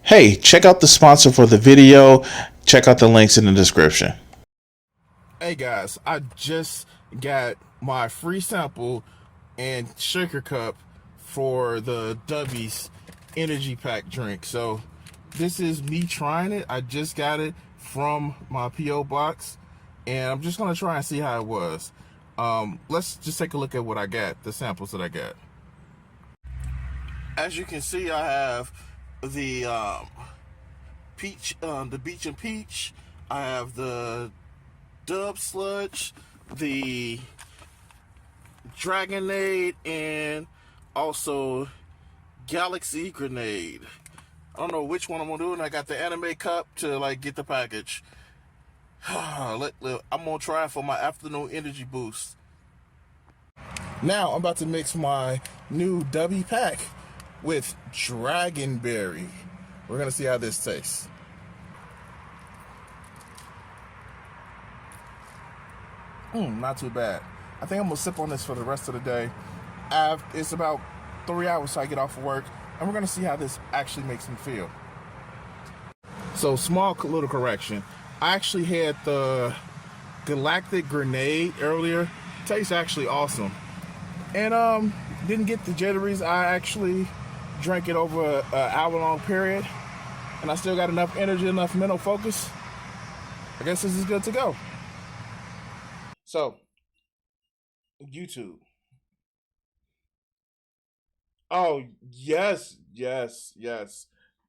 Hey, check out the sponsor for the video. Check out the links in the description. Hey guys, I just got my free sample and shaker cup for the Dubby's energy pack drink. So this is me trying it. I just got it from my P.O. box and I'm just gonna try and see how it was. Let's just take a look at what I got, the samples that I got. As you can see, I have the peach, the beach and peach. I have the Dub sludge, the Dragonade, and also Galaxy Grenade. I don't know which one I'm gonna do, and I got the anime cup to like get the package. I'm gonna try it for my afternoon energy boost. Now I'm about to mix my new Dubby pack with Dragonberry. We're gonna see how this tastes. Not too bad. I think I'm gonna sip on this for the rest of the day. It's about 3 hours till I get off of work, and we're gonna see how this actually makes me feel. So, small little correction. I actually had the Galactic Grenade earlier. Tastes actually awesome. And didn't get the jitteries. I actually drank it over an hour-long period, and I still got enough energy, enough mental focus. I guess this is good to go. So, YouTube. Oh, yes.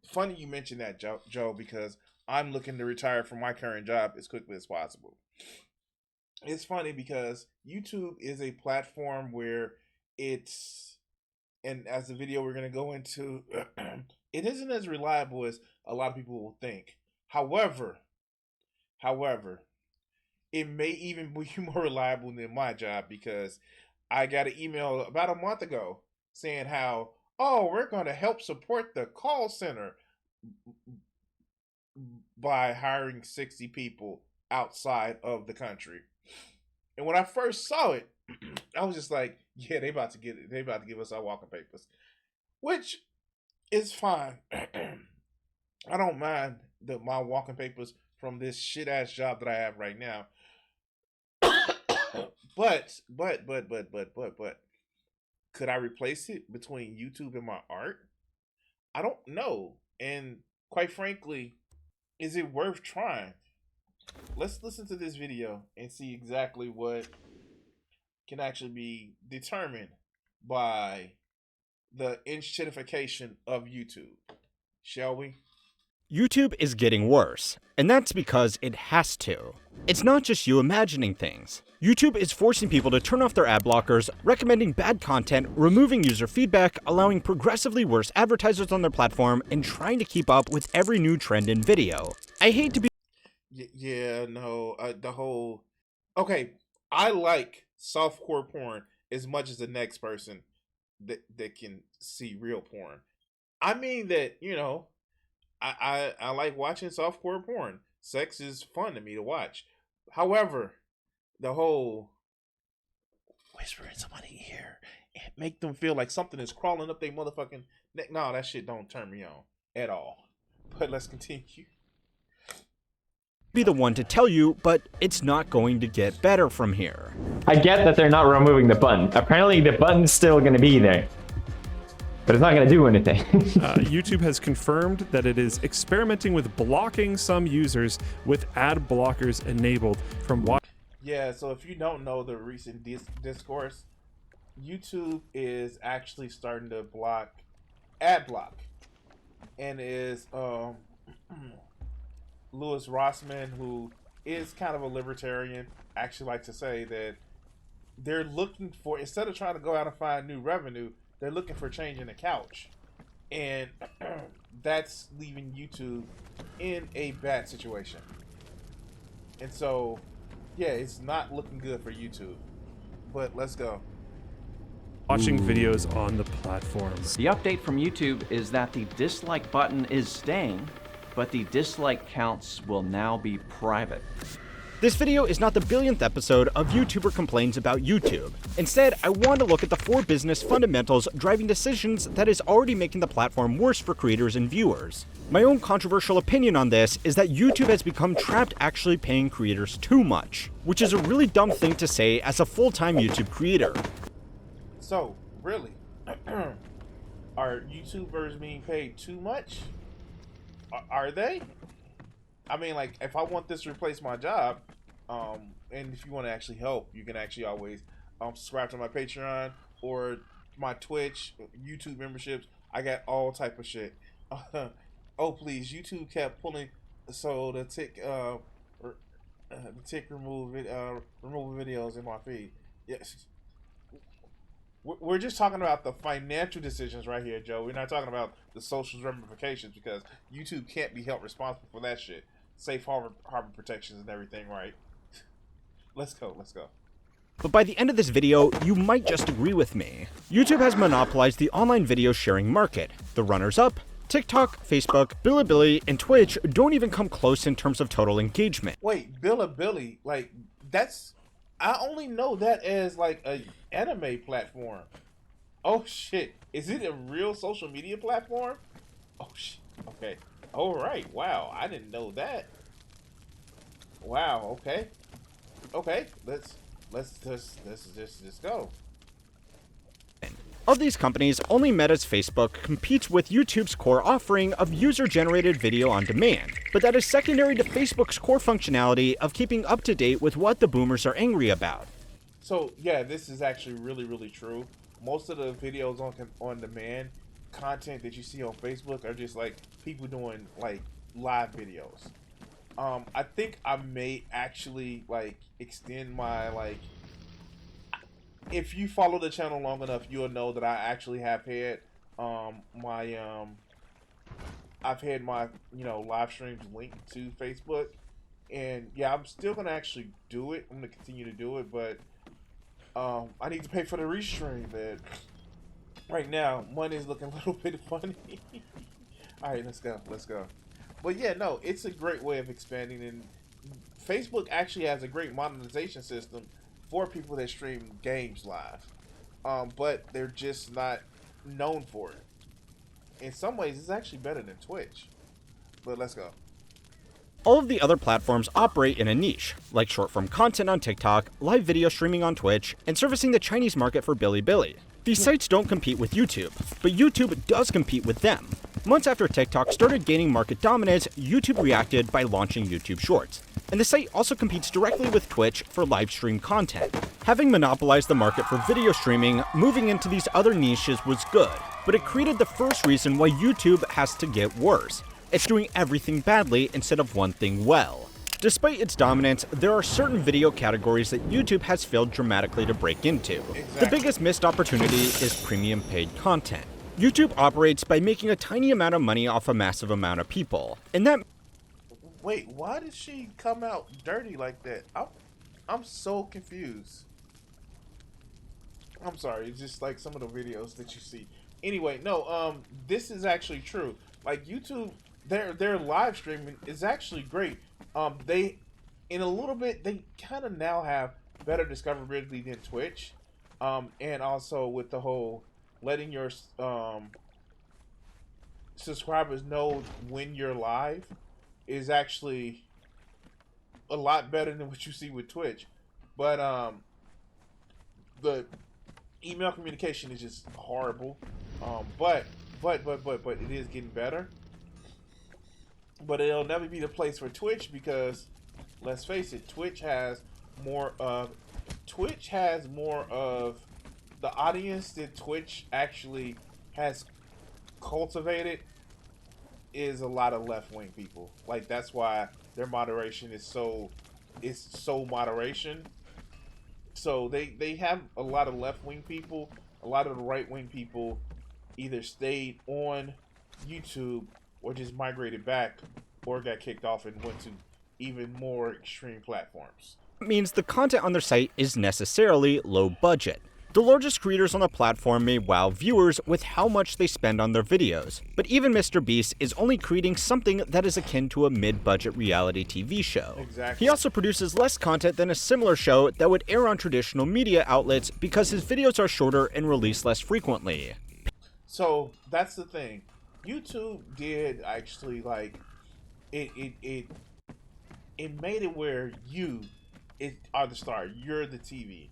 Funny you mentioned that, Joe, because I'm looking to retire from my current job as quickly as possible. It's funny because YouTube is a platform where and as the video we're going to go into, it isn't as reliable as a lot of people will think. However, it may even be more reliable than my job, because I got an email about a month ago saying how, oh, we're going to help support the call center by hiring 60 people outside of the country. And when I first saw it, I was just like, yeah, they about to give us our walking papers, which is fine. I don't mind my walking papers from this shit ass job that I have right now. But, could I replace it between YouTube and my art? I don't know. And quite frankly, is it worth trying? Let's listen to this video and see exactly what can actually be determined by the inshitification of YouTube. Shall we? YouTube is getting worse, and that's because it has to. It's not just you imagining things. YouTube is forcing people to turn off their ad blockers, recommending bad content, removing user feedback, allowing progressively worse advertisers on their platform, and trying to keep up with every new trend in video. I hate to be Okay, I like softcore porn as much as the next person that can see real porn. I mean that, I like watching softcore porn. Sex is fun to me to watch. However, the whole whisper in somebody's ear and make them feel like something is crawling up their motherfucking neck. No, that shit don't turn me on at all. But let's continue. Be the one to tell you, but it's not going to get better from here. I get that they're not removing the button. Apparently the button's still going to be there, but it's not going to do anything. YouTube has confirmed that it is experimenting with blocking some users with ad blockers enabled from watching. Yeah, so if you don't know the recent discourse, YouTube is actually starting to ad block, and is Louis Rossman, who is kind of a libertarian, actually like to say that they're looking for, instead of trying to go out and find new revenue, they're looking for change in the couch. And that's leaving YouTube in a bad situation. And so, yeah, it's not looking good for YouTube. But let's go. Watching videos on the platform. The update from YouTube is that the dislike button is staying, but the dislike counts will now be private. This video is not the billionth episode of YouTuber Complains About YouTube. Instead, I want to look at the 4 business fundamentals driving decisions that is already making the platform worse for creators and viewers. My own controversial opinion on this is that YouTube has become trapped actually paying creators too much, which is a really dumb thing to say as a full-time YouTube creator. So, really, are YouTubers being paid too much? Are they? I mean, like, if I want this to replace my job, and if you want to actually help, you can actually always subscribe to my Patreon or my Twitch, YouTube memberships. I got all type of shit. Oh please, YouTube kept pulling, so the tick remove videos in my feed. Yes, we're just talking about the financial decisions right here, Joe. We're not talking about the social ramifications, because YouTube can't be held responsible for that shit. Safe harbor protections and everything, right? Let's go. But by the end of this video, you might just agree with me. YouTube has monopolized the online video sharing market. The runners-up, TikTok, Facebook, Bilibili, and Twitch don't even come close in terms of total engagement. Wait, Bilibili, like, that's... I only know that as, like, a anime platform. Oh, shit. Is it a real social media platform? Oh, shit. Okay. Alright, wow. I didn't know that. Wow, okay. Okay, let's just go. Of these companies, only Meta's Facebook competes with YouTube's core offering of user-generated video on demand, but that is secondary to Facebook's core functionality of keeping up to date with what the boomers are angry about. So yeah, this is actually really true. Most of the videos on demand content that you see on Facebook are just like people doing like live videos. I think I may actually like extend my like. If you follow the channel long enough, you'll know that I actually have had I've had my live streams linked to Facebook, and yeah, I'm still gonna actually do it. I'm gonna continue to do it, but I need to pay for the restream. But right now, money is looking a little bit funny. All right, let's go. But yeah, no, it's a great way of expanding, and Facebook actually has a great monetization system for people that stream games live, but they're just not known for it. In some ways, it's actually better than Twitch. But let's go. All of the other platforms operate in a niche, like short-form content on TikTok, live video streaming on Twitch, and servicing the Chinese market for Bilibili. These sites don't compete with YouTube, but YouTube does compete with them. Months after TikTok started gaining market dominance, YouTube reacted by launching YouTube Shorts. And the site also competes directly with Twitch for live stream content. Having monopolized the market for video streaming, moving into these other niches was good, but it created the first reason why YouTube has to get worse. It's doing everything badly instead of one thing well. Despite its dominance, there are certain video categories that YouTube has failed dramatically to break into. Exactly. The biggest missed opportunity is premium paid content. YouTube operates by making a tiny amount of money off a massive amount of people, and that... Wait, why did she come out dirty like that? I'm so confused. I'm sorry, it's just like some of the videos that you see. Anyway, no, this is actually true. Like YouTube, their live streaming is actually great. They, in a little bit, they kind of now have better discoverability than Twitch, and also with the whole letting your subscribers know when you're live is actually a lot better than what you see with Twitch. But the email communication is just horrible. But it is getting better. But it'll never be the place for Twitch, because let's face it, Twitch has more of the audience that Twitch actually has cultivated is a lot of left-wing people. Like, that's why their moderation is so moderation. So they have a lot of left-wing people. A lot of the right-wing people either stayed on YouTube or just migrated back or got kicked off and went to even more extreme platforms. means the content on their site is necessarily low budget. The largest creators on the platform may wow viewers with how much they spend on their videos, but even Mr. Beast is only creating something that is akin to a mid-budget reality TV show. Exactly. He also produces less content than a similar show that would air on traditional media outlets because his videos are shorter and released less frequently. So that's the thing. YouTube did actually like it made it where you are the star. You're the TV.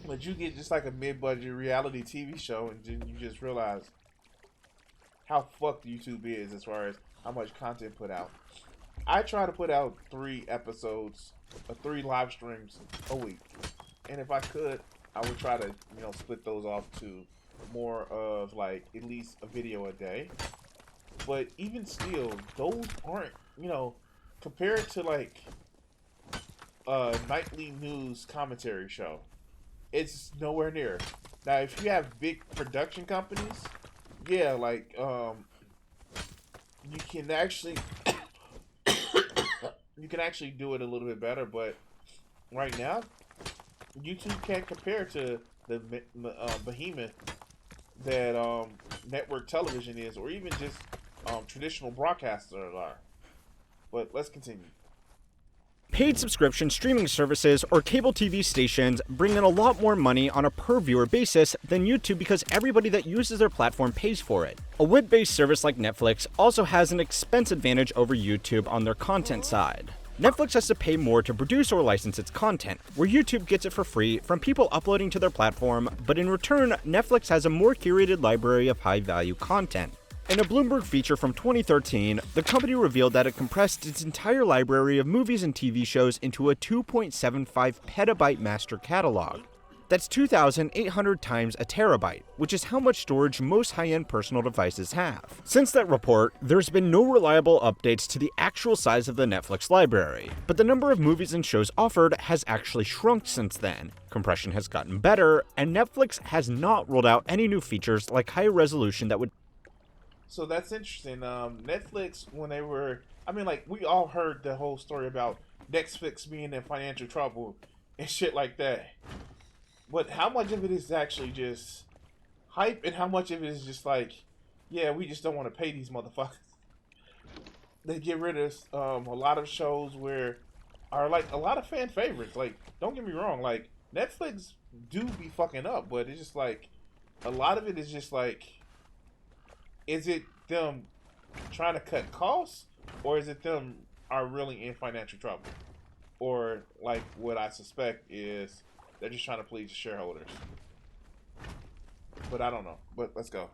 But you get just like a mid-budget reality TV show, and then you just realize how fucked YouTube is as far as how much content put out. I try to put out 3 episodes or 3 live streams a week, and if I could, I would try to split those off to more of like at least a video a day. But even still, those aren't compared to like a nightly news commentary show. It's nowhere near. Now, if you have big production companies, yeah, like you can actually do it a little bit better. But right now, YouTube can't compare to the behemoth that network television is, or even just traditional broadcasters are. But let's continue. Paid subscription streaming services or cable TV stations bring in a lot more money on a per-viewer basis than YouTube because everybody that uses their platform pays for it. A web-based service like Netflix also has an expense advantage over YouTube on their content side. Netflix has to pay more to produce or license its content, where YouTube gets it for free from people uploading to their platform, but in return, Netflix has a more curated library of high-value content. In a Bloomberg feature from 2013, the company revealed that it compressed its entire library of movies and TV shows into a 2.75 petabyte master catalog. That's 2,800 times a terabyte, which is how much storage most high-end personal devices have. Since that report, there's been no reliable updates to the actual size of the Netflix library, but the number of movies and shows offered has actually shrunk since then. Compression has gotten better, and Netflix has not rolled out any new features like higher resolution that would. So that's interesting. Netflix, when they were, we all heard the whole story about Netflix being in financial trouble and shit like that. But how much of it is actually just hype, and how much of it is just like, yeah, we just don't want to pay these motherfuckers. They get rid of a lot of shows where are like a lot of fan favorites. Like, don't get me wrong, like Netflix do be fucking up, but it's just like a lot of it is just like, is it them trying to cut costs, or is it them are really in financial trouble? Or like what I suspect is they're just trying to please the shareholders. But I don't know. But let's go.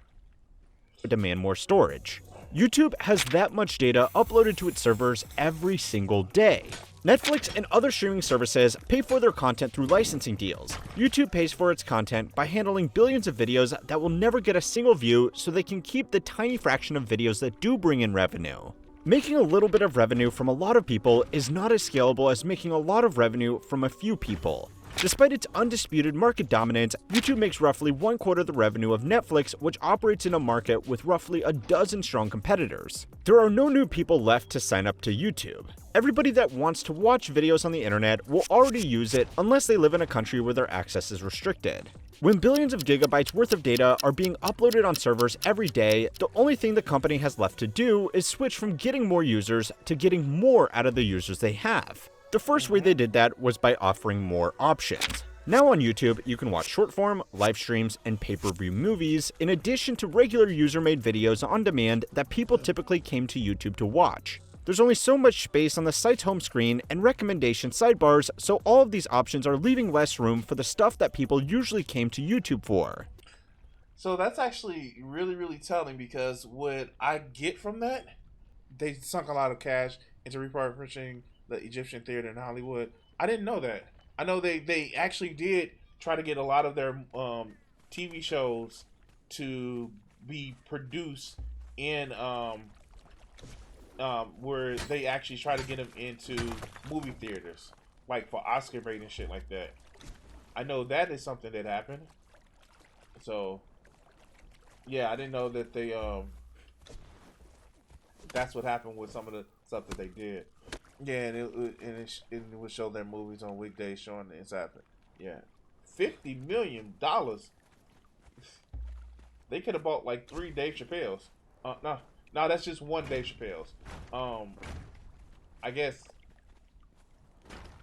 Demand more storage. YouTube has that much data uploaded to its servers every single day. Netflix and other streaming services pay for their content through licensing deals. YouTube pays for its content by handling billions of videos that will never get a single view so they can keep the tiny fraction of videos that do bring in revenue. Making a little bit of revenue from a lot of people is not as scalable as making a lot of revenue from a few people. Despite its undisputed market dominance, YouTube makes roughly 1/4 the revenue of Netflix, which operates in a market with roughly a dozen strong competitors. There are no new people left to sign up to YouTube. Everybody that wants to watch videos on the internet will already use it unless they live in a country where their access is restricted. When billions of gigabytes worth of data are being uploaded on servers every day, the only thing the company has left to do is switch from getting more users to getting more out of the users they have. The first way they did that was by offering more options. Now on YouTube, you can watch short form, live streams, and pay-per-view movies, in addition to regular user-made videos on demand that people typically came to YouTube to watch. There's only so much space on the site's home screen and recommendation sidebars, so all of these options are leaving less room for the stuff that people usually came to YouTube for. So that's actually really, really telling, because what I get from that, they sunk a lot of cash into repurposing the Egyptian theater in Hollywood. I didn't know that. I know they actually did try to get a lot of their TV shows to be produced in where they actually try to get them into movie theaters, like for Oscar bait and shit like that. I know that is something that happened. So yeah, I didn't know that they that's what happened with some of the stuff that they did. Yeah, and it would show their movies on weekdays showing the inside Yeah, $50 million. They could have bought like 3 Dave Chappelle's. No, that's just one Dave Chappelle's. I guess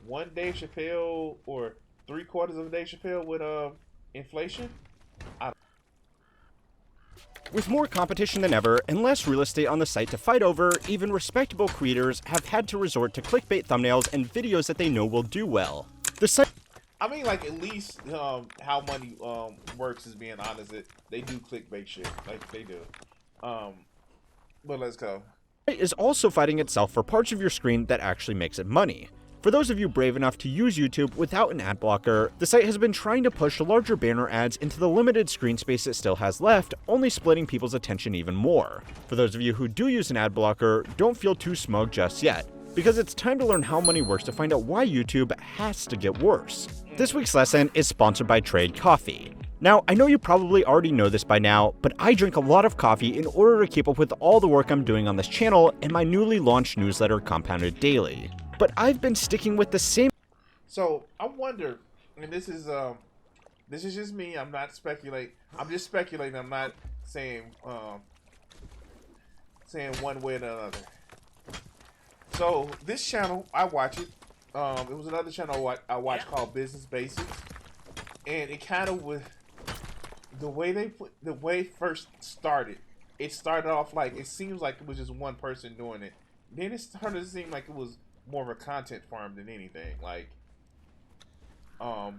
one Dave Chappelle or 3/4 of a Dave Chappelle with inflation. With more competition than ever and less real estate on the site to fight over, even respectable creators have had to resort to clickbait thumbnails and videos that they know will do well. The site I mean, like, at least how money works is being honest. They do clickbait shit, like they do. But let's go. is also fighting itself for parts of your screen that actually makes it money. For those of you brave enough to use YouTube without an ad blocker, the site has been trying to push larger banner ads into the limited screen space it still has left, only splitting people's attention even more. For those of you who do use an ad blocker, don't feel too smug just yet, because it's time to learn how money works to find out why YouTube has to get worse. This week's lesson is sponsored by Trade Coffee. Now, I know you probably already know this by now, but I drink a lot of coffee in order to keep up with all the work I'm doing on this channel and my newly launched newsletter, Compounded Daily. But I've been sticking with the same. So I wonder, and this is just me. I'm not speculating. I'm just speculating. I'm not saying one way or another. So this channel, I watch it. It was another channel I watched called Business Basics, and it kind of was the way it first started. It started off like it seems like it was just one person doing it. Then it started to seem like it was more of a content farm than anything. Like, I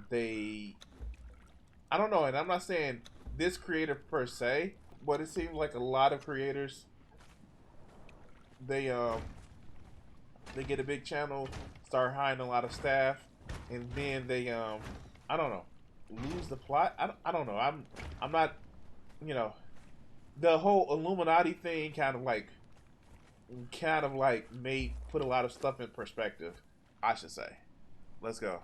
don't know, and I'm not saying this creator per se, but it seems like a lot of creators, they get a big channel, start hiring a lot of staff, and then they I don't know, lose the plot. I don't know. I'm not, you know, the whole Illuminati thing kind of like put a lot of stuff in perspective, I should say. Let's go.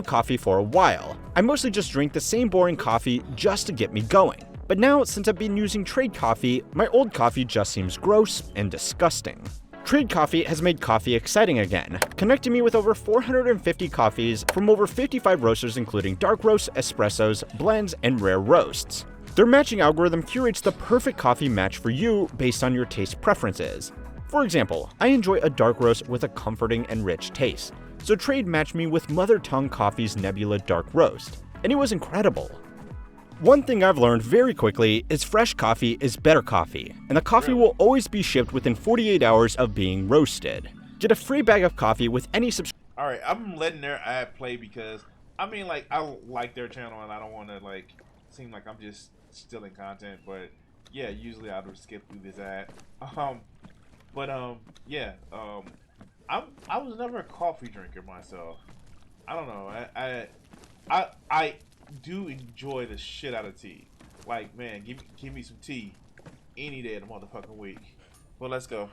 Coffee for a while. I mostly just drink the same boring coffee just to get me going. But now, since I've been using Trade Coffee, my old coffee just seems gross and disgusting. Trade Coffee has made coffee exciting again, connecting me with over 450 coffees from over 55 roasters including dark roasts, espressos, blends, and rare roasts. Their matching algorithm curates the perfect coffee match for you based on your taste preferences. For example, I enjoy a dark roast with a comforting and rich taste, so Trade matched me with Mother Tongue Coffee's Nebula Dark Roast, and it was incredible. One thing I've learned very quickly is fresh coffee is better coffee, and the coffee will always be shipped within 48 hours of being roasted. Get a free bag of coffee with any subscription. Alright, I'm letting their ad play because, I mean, like, I like their channel and I don't want to, like, seem like I'm just stealing content, but yeah, usually I would skip through this ad. Yeah, I was never a coffee drinker myself. I don't know. I do enjoy the shit out of tea. Like, man, give me some tea any day of the motherfucking week. Well, let's go.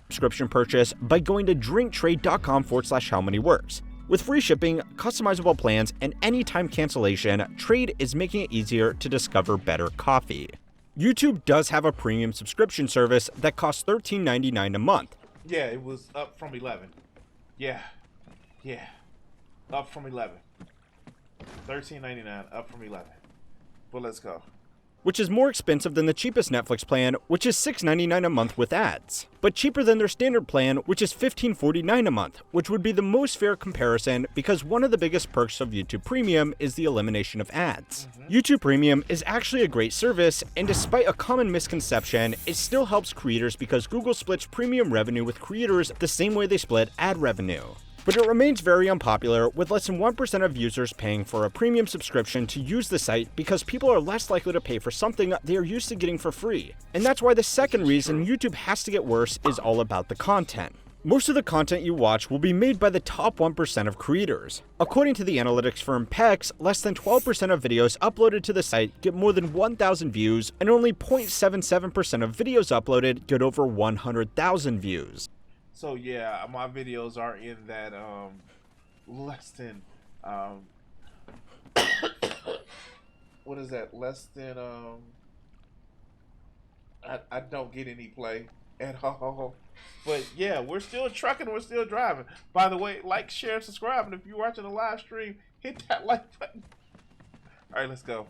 Subscription purchase by going to drinktrade.com/howmanyworks. With free shipping, customizable plans, and anytime cancellation, Trade is making it easier to discover better coffee. YouTube does have a premium subscription service that costs $13.99 a month. Yeah, it was up from 11. Yeah, up from 11. $13.99, up from 11. But let's go. Which is more expensive than the cheapest Netflix plan, which is $6.99 a month with ads, but cheaper than their standard plan, which is $15.49 a month, which would be the most fair comparison because one of the biggest perks of YouTube Premium is the elimination of ads. YouTube Premium is actually a great service, and despite a common misconception, it still helps creators because Google splits premium revenue with creators the same way they split ad revenue. But it remains very unpopular, with less than 1% of users paying for a premium subscription to use the site because people are less likely to pay for something they are used to getting for free. And that's why the second reason YouTube has to get worse is all about the content. Most of the content you watch will be made by the top 1% of creators. According to the analytics firm PEX, less than 12% of videos uploaded to the site get more than 1,000 views, and only 0.77% of videos uploaded get over 100,000 views. So yeah, my videos are in that less than what is that? Less than I don't get any play at all. But yeah, we're still trucking, we're still driving. By the way, like, share, subscribe, and if you're watching the live stream, hit Hit that like button. All right, let's go.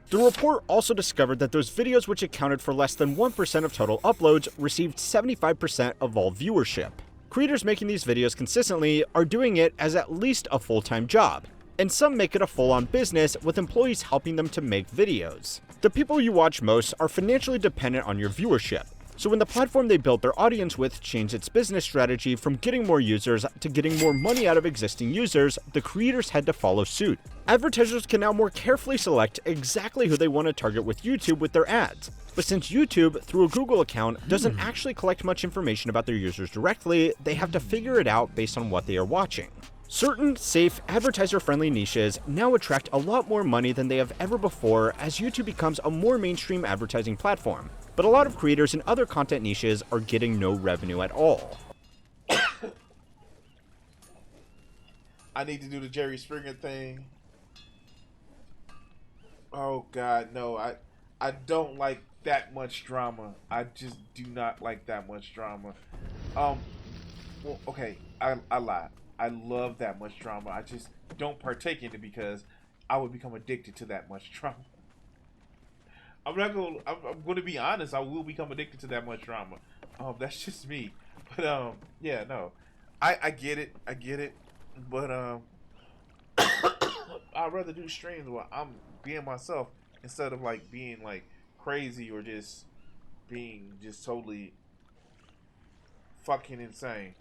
The report also discovered that those videos which accounted for less than 1% of total uploads received 75% of all viewership. Creators making these videos consistently are doing it as at least a full-time job, and some make it a full-on business with employees helping them to make videos. The people you watch most are financially dependent on your viewership, so when the platform they built their audience with changed its business strategy from getting more users to getting more money out of existing users, the creators had to follow suit. Advertisers can now more carefully select exactly who they want to target with YouTube with their ads. But since YouTube, through a Google account, doesn't actually collect much information about their users directly, they have to figure it out based on what they are watching. Certain, safe, advertiser-friendly niches now attract a lot more money than they have ever before as YouTube becomes a more mainstream advertising platform. But a lot of creators in other content niches are getting no revenue at all. I need to do the Jerry Springer thing. Oh God, no! I don't like that much drama. I just do not like that much drama. Well, okay, I lied. I love that much drama. I just don't partake in it because I would become addicted to that much drama. I'm going to be honest. I will become addicted to that much drama. That's just me. But yeah, no, I get it. I get it. But I'd rather do streams where I'm being myself instead of like being like crazy or just being just totally fucking insane.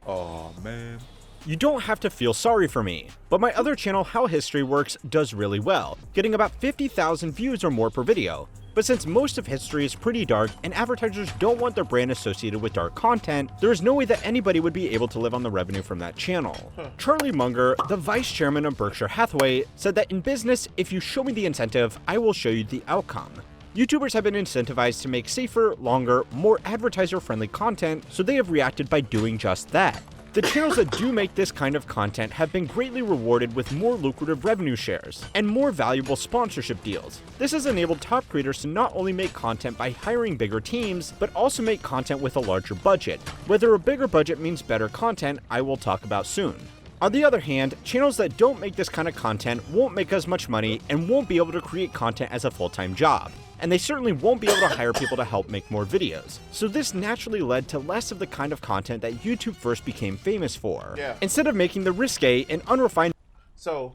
Oh man. You don't have to feel sorry for me, but my other channel, How History Works, does really well, getting about 50,000 views or more per video. But since most of history is pretty dark and advertisers don't want their brand associated with dark content, there is no way that anybody would be able to live on the revenue from that channel. Charlie Munger, the vice chairman of Berkshire Hathaway, said that in business, if you show me the incentive, I will show you the outcome. YouTubers have been incentivized to make safer, longer, more advertiser-friendly content, so they have reacted by doing just that. The channels that do make this kind of content have been greatly rewarded with more lucrative revenue shares and more valuable sponsorship deals. This has enabled top creators to not only make content by hiring bigger teams, but also make content with a larger budget. Whether a bigger budget means better content, I will talk about soon. On the other hand, channels that don't make this kind of content won't make as much money and won't be able to create content as a full-time job. And they certainly won't be able to hire people to help make more videos. So this naturally led to less of the kind of content that YouTube first became famous for. Yeah. Instead of making the risque and unrefined. So,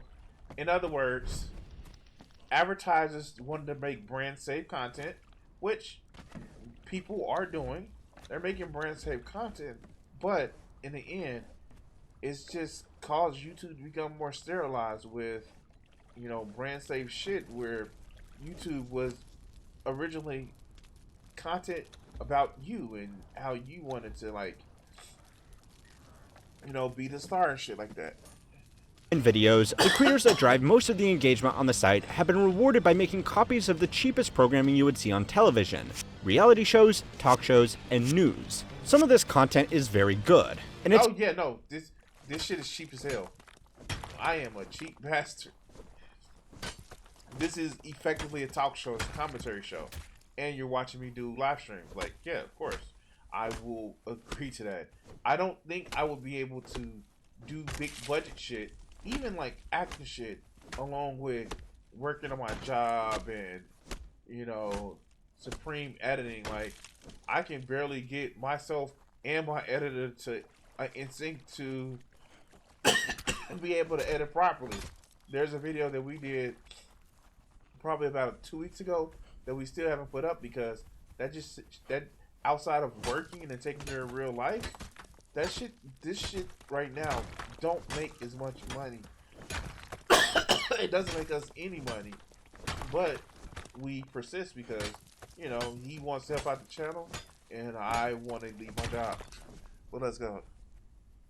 in other words, advertisers wanted to make brand safe content, which people are doing. They're making brand safe content, but in the end, it's just caused YouTube to become more sterilized with, you know, brand safe shit where YouTube was originally content about you and how you wanted to, like, you know, be the star and shit like that. In videos, the creators that drive most of the engagement on the site have been rewarded by making copies of the cheapest programming you would see on television: reality shows, talk shows, and news. Some of this content is very good, and it's— Oh yeah, no, this shit is cheap as hell. I am a cheap bastard. This is effectively a talk show, it's a commentary show, and you're watching me do live streams. Like, yeah, of course, I will agree to that. I don't think I would be able to do big budget shit, even like acting shit, along with working on my job and, you know, supreme editing. Like, I can barely get myself and my editor to in sync to be able to edit properly. There's a video that we did probably about 2 weeks ago that we still haven't put up because that outside of working and taking care of real life, this shit right now don't make as much money. It doesn't make us any money, but we persist because, you know, he wants to help out the channel and I want to leave my job. Well, let's go.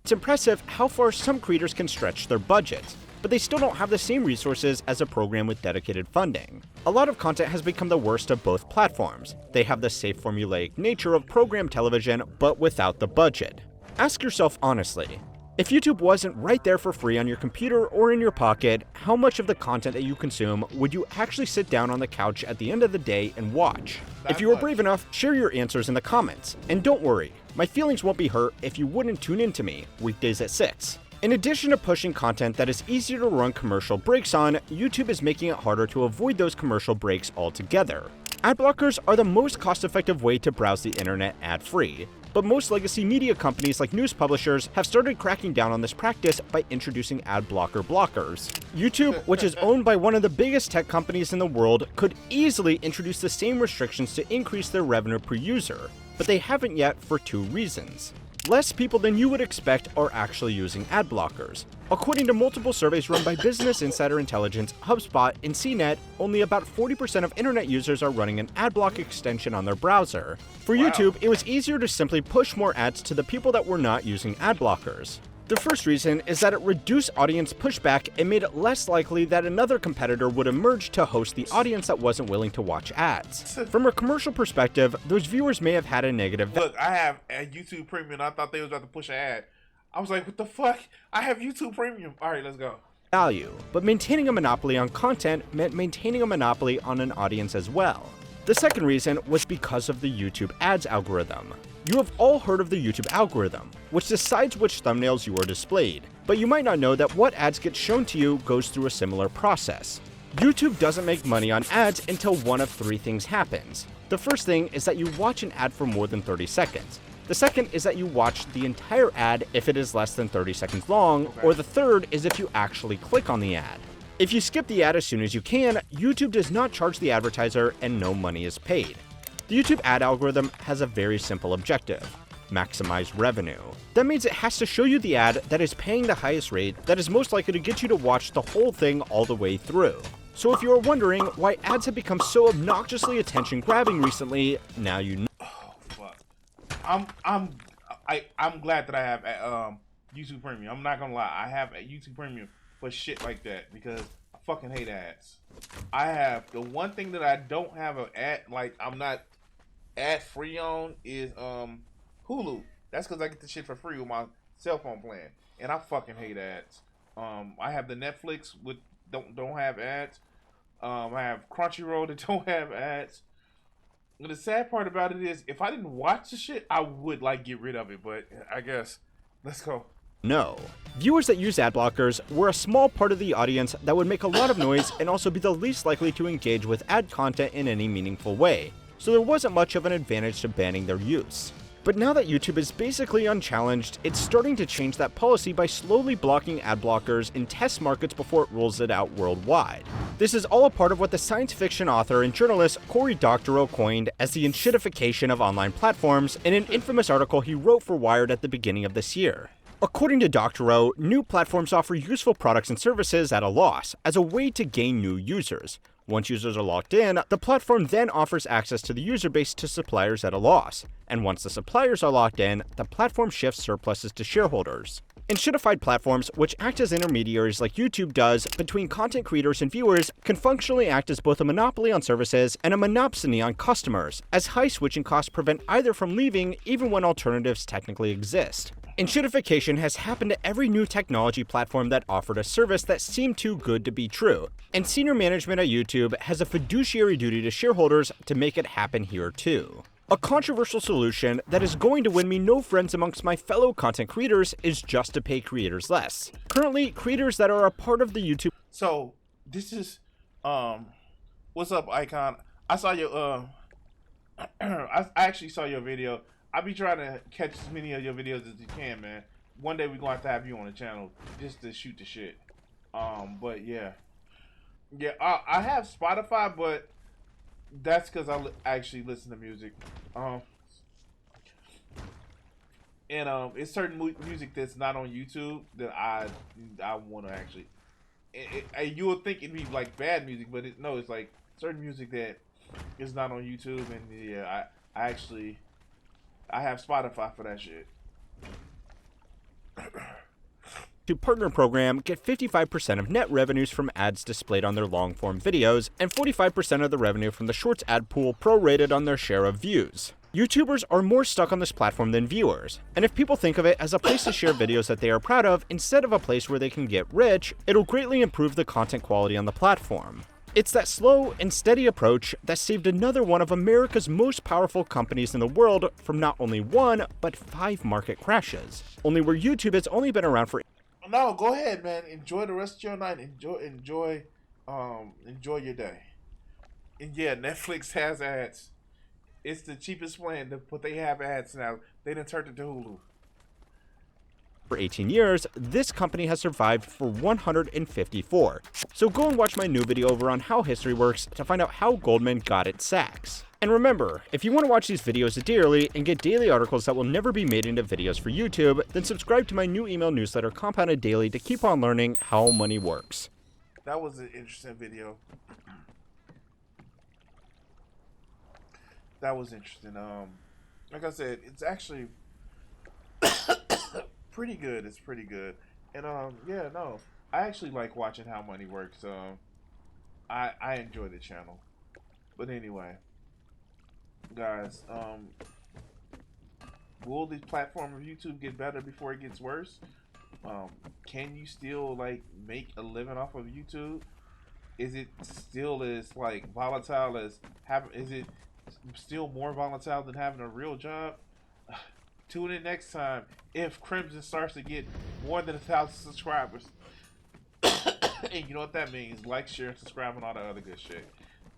It's impressive how far some creators can stretch their budgets, but they still don't have the same resources as a program with dedicated funding. A lot of content has become the worst of both platforms. They have the safe formulaic nature of program television, but without the budget. Ask yourself honestly, if YouTube wasn't right there for free on your computer or in your pocket, how much of the content that you consume would you actually sit down on the couch at the end of the day and watch? If you were brave enough, share your answers in the comments. And don't worry, my feelings won't be hurt if you wouldn't tune in to me weekdays at 6. In addition to pushing content that is easier to run commercial breaks on, YouTube is making it harder to avoid those commercial breaks altogether. Ad blockers are the most cost-effective way to browse the internet ad-free, but most legacy media companies like news publishers have started cracking down on this practice by introducing ad blocker blockers. YouTube, which is owned by one of the biggest tech companies in the world, could easily introduce the same restrictions to increase their revenue per user, but they haven't yet for two reasons. Less people than you would expect are actually using ad blockers. According to multiple surveys run by Business Insider Intelligence, HubSpot, and CNET, only about 40% of internet users are running an ad block extension on their browser. For YouTube, it was easier to simply push more ads to the people that were not using ad blockers. The first reason is that it reduced audience pushback and made it less likely that another competitor would emerge to host the audience that wasn't willing to watch ads. From a commercial perspective, those viewers may have had a negative Look, I have a YouTube Premium. I thought they was about to push an ad. I was like, what the fuck? I have YouTube Premium. All right, let's go. value, but maintaining a monopoly on content meant maintaining a monopoly on an audience as well. The second reason was because of the YouTube ads algorithm. You have all heard of the YouTube algorithm, which decides which thumbnails you are displayed, but you might not know that what ads get shown to you goes through a similar process. YouTube doesn't make money on ads until one of three things happens. The first thing is that you watch an ad for more than 30 seconds. The second is that you watch the entire ad if it is less than 30 seconds long, or the third is if you actually click on the ad. If you skip the ad as soon as you can, YouTube does not charge the advertiser and no money is paid. The YouTube ad algorithm has a very simple objective: maximize revenue. That means it has to show you the ad that is paying the highest rate that is most likely to get you to watch the whole thing all the way through. So if you are wondering why ads have become so obnoxiously attention-grabbing recently, now you know. Oh fuck! I'm glad that I have YouTube Premium. I'm not gonna lie, I have a YouTube Premium for shit like that because I fucking hate ads. I have the one thing that I don't have an ad, like I'm not ad free on, is Hulu. That's because I get the shit for free with my cell phone plan, and I fucking hate ads. I have the Netflix with don't have ads. I have Crunchyroll that don't have ads. And the sad part about it is, if I didn't watch the shit, I would like get rid of it. But I guess let's go. No. Viewers that use ad blockers were a small part of the audience that would make a lot of noise and also be the least likely to engage with ad content in any meaningful way, so there wasn't much of an advantage to banning their use. But now that YouTube is basically unchallenged, it's starting to change that policy by slowly blocking ad blockers in test markets before it rolls it out worldwide. This is all a part of what the science fiction author and journalist Cory Doctorow coined as the enshittification of online platforms in an infamous article he wrote for Wired at the beginning of this year. According to Doctorow, new platforms offer useful products and services at a loss as a way to gain new users. Once users are logged in, the platform then offers access to the user base to suppliers at a loss. And once the suppliers are locked in, the platform shifts surpluses to shareholders. Enshittified platforms, which act as intermediaries like YouTube does between content creators and viewers, can functionally act as both a monopoly on services and a monopsony on customers, as high switching costs prevent either from leaving even when alternatives technically exist. Enshittification has happened to every new technology platform that offered a service that seemed too good to be true, and senior management at YouTube has a fiduciary duty to shareholders to make it happen here too. A controversial solution that is going to win me no friends amongst my fellow content creators is just to pay creators less. Currently, creators that are a part of the YouTube... So this is what's up, Icon? I saw your I actually saw your video. I be trying to catch as many of your videos as you can, man. One day we're gonna have to have you on the channel just to shoot the shit. But yeah, I have Spotify, but that's because I actually listen to music. And it's certain music that's not on YouTube that I want to actually. You would think it'd be like bad music, but no, it's like certain music that is not on YouTube, and yeah, I have Spotify for that shit. To partner program get 55% of net revenues from ads displayed on their long-form videos, and 45% of the revenue from the Shorts ad pool prorated on their share of views. YouTubers are more stuck on this platform than viewers, and if people think of it as a place to share videos that they are proud of instead of a place where they can get rich, it'll greatly improve the content quality on the platform. It's that slow and steady approach that saved another one of America's most powerful companies in the world from not only 1, but 5 market crashes. Only where YouTube has only been around for... no, go ahead, man. Enjoy the rest of your night. Enjoy your day. And yeah, Netflix has ads. It's the cheapest plan, but they have ads now. They done turned it to Hulu. For 18 years, this company has survived for 154. So go and watch my new video over on how history works to find out how Goldman got its sacks. And remember, if you want to watch these videos daily and get daily articles that will never be made into videos for YouTube, then subscribe to my new email newsletter, Compounded Daily, to keep on learning how money works. That was an interesting video. That was interesting. Like I said, it's actually pretty good. It's pretty good. And yeah, no, I actually like watching how money works. I enjoy the channel. But anyway, guys, will the platform of YouTube get better before it gets worse? Can you still like make a living off of YouTube? Is it still as like volatile as is it still more volatile than having a real job? Tune in next time if Crimson starts to get more than 1,000 subscribers. And you know what that means. Like, share, subscribe, and all the other good shit.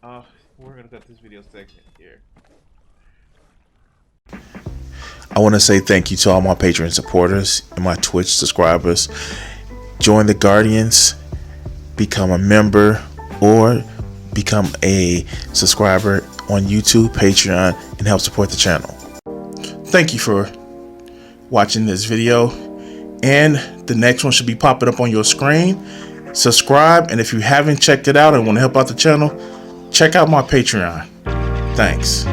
We're gonna cut this video segment here. I want to say thank you to all my Patreon supporters and my Twitch subscribers. Join the Guardians, become a member, or become a subscriber on YouTube, Patreon, and help support the channel. Thank you for watching this video, and the next one should be popping up on your screen. Subscribe, and if you haven't checked it out and want to help out the channel, check out my Patreon. Thanks.